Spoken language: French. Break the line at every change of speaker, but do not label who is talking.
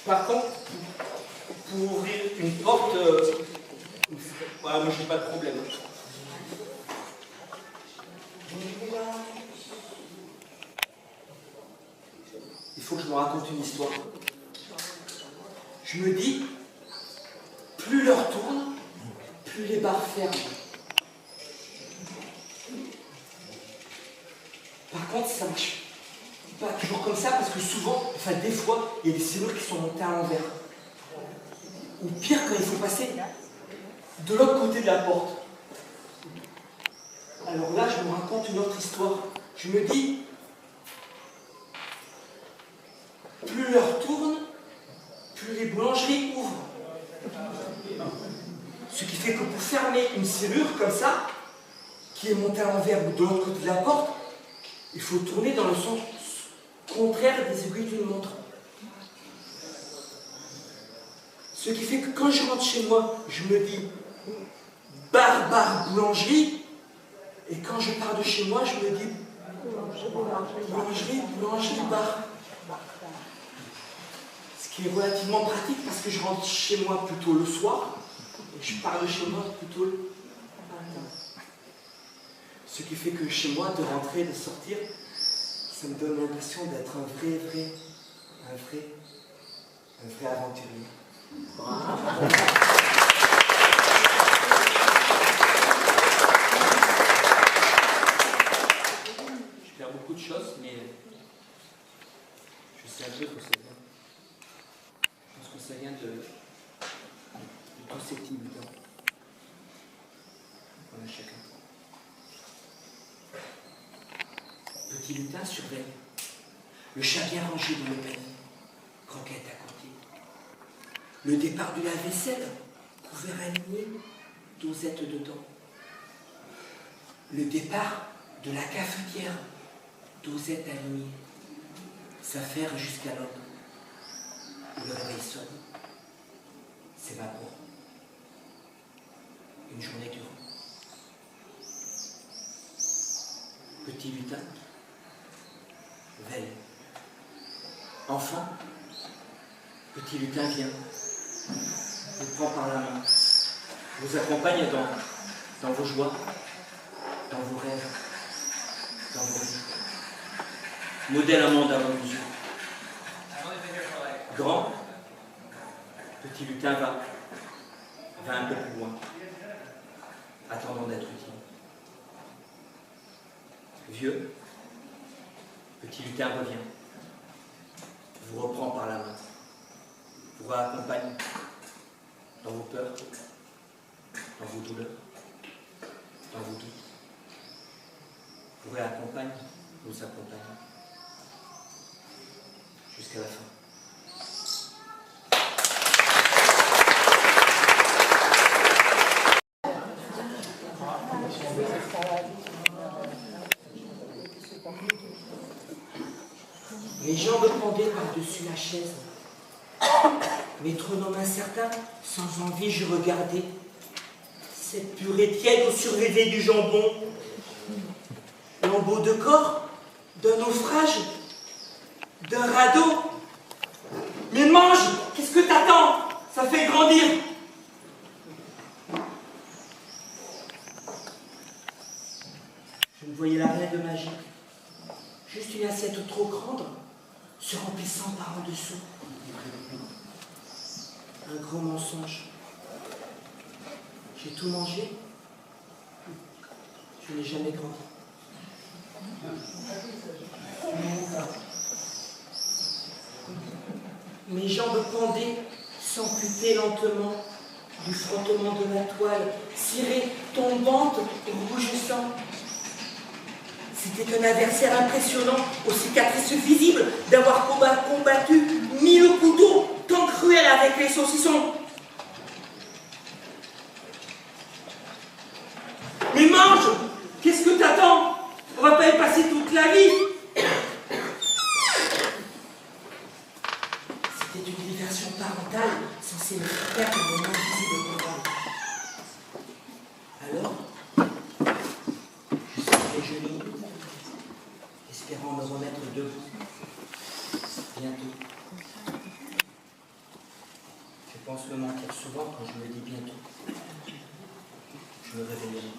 Par contre, pour ouvrir une porte, moi j'ai pas de problème. Il faut que je me raconte une histoire. Je me dis, plus l'heure tourne, plus les bars ferment. Par contre, ça marche pas toujours comme ça, parce que souvent, enfin des fois, il y a des serrures qui sont montées à l'envers. Ou pire, quand il faut passer de l'autre côté de la porte. Alors là, je me raconte une autre histoire. Je me dis, plus l'heure tourne, plus les boulangeries ouvrent. Ce qui fait que pour fermer une serrure comme ça, qui est montée à l'envers ou de l'autre côté de la porte, il faut tourner dans le sens contraire des aiguilles d'une montre. Ce qui fait que quand je rentre chez moi, je me dis bar, boulangerie, et quand je pars de chez moi, je me dis boulangerie, bar. Ce qui est relativement pratique parce que je rentre chez moi plutôt le soir, et je pars de chez moi plutôt le matin. Ce qui fait que chez moi, de rentrer, de sortir, ça me donne l'impression d'être un vrai aventurier. Je perds beaucoup de choses, mais je sais un peu d'où ça vient. Je pense que ça vient de tous ces petits militants qu'on a chacun. Petit lutin surveille. Le chat bien rangé dans le panier. Croquette à côté. Le départ du lave-vaisselle, couvert aligné, dosette dedans. Le départ de la cafetière, dosette alignée. S'affaire jusqu'à l'aube. Où le réveil sonne. S'évapore. Une journée durant. Petit lutin veille. Enfant, petit lutin vient, vous prend par la main, vous accompagne dans vos joies, dans vos rêves, dans vos vies. Modèle un monde à vos mesures. Grand, petit lutin va un peu plus loin, attendant d'être utile. Vieux, petit lutin revient, vous reprend par la main, vous raccompagne dans vos peurs, dans vos douleurs, dans vos doutes. Vous réaccompagne, vous accompagne, jusqu'à la fin. Les jambes pendaient par-dessus la chaise. Métronome incertain, sans envie, je regardais cette purée tiède où survivait du jambon. Lambeau de corps, d'un naufrage, d'un radeau. Mais mange, qu'est-ce que t'attends? Ça fait grandir. Je ne voyais là rien de magique. Juste une assiette trop grande, se remplissant par en dessous. Un gros mensonge. J'ai tout mangé. Je n'ai jamais grandi. Mes jambes pendaient, s'amputaient lentement du frottement de la toile, cirée, tombante, rouge sang. C'était un adversaire impressionnant, aux cicatrices visibles, d'avoir combattu 1000 couteaux, tant cruels avec les saucissons. Mais mange! Qu'est-ce que t'attends? On va pas y passer toute la vie. C'était une diversion parentale, censée me faire perdre mon invisible combat. Alors, je serrais les genoux, espérant me remettre debout. Bientôt. pense me mentir souvent quand je me dis bientôt. Je me réveillerai.